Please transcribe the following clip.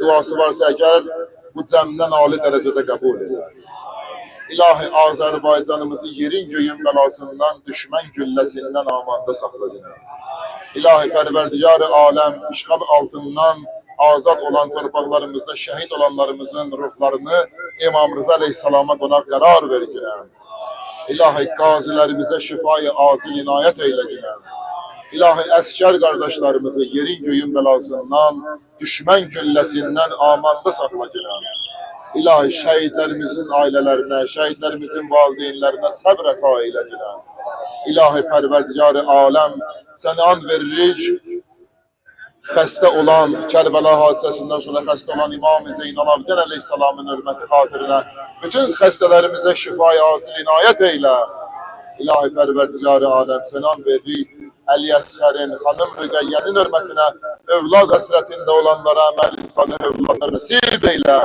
duası varsa əgər bu cəmdən ali dərəcədə qəbul edir. İlahi Azərbaycanımızı yerin göyün bəlasından, düşmən gülləsindən amanda saxla dinə. İlahi Pərverdigar-ı aləm işğal altından azad olan torpaqlarımızda şəhid olanlarımızın ruhlarını İmam Rıza Aleyhisselama qonaq qərar verginə. İlahi qazilərimizə şifayı acil inayət eyləginə. İlahi əskər qardaşlarımızı yerin göyün bəlasından, düşmən gülləsindən amanda saxla dinə. İlahi şəhidlərimizin ailələrinə, şəhidlərimizin valideynlərinə səbr əta eyləginə. İlahi Pərverdigar-ı aləm sənə and veririk, xəstə olan, Kərbəla hadisəsindən sonra xəstə olan İmam-ı Zeynalabdin Aleyhisselamın hörməti xatirinə bütün xəstələrimizə şifayı acil inayət eylə. İlahi Pərverdigar-ı aləm sənə and veririk, Əli Əsğərin, xanım Rüqəyyənin hörmətinə övlad həsrətində olanlara əməl-i salih övladlar nəsib eylə.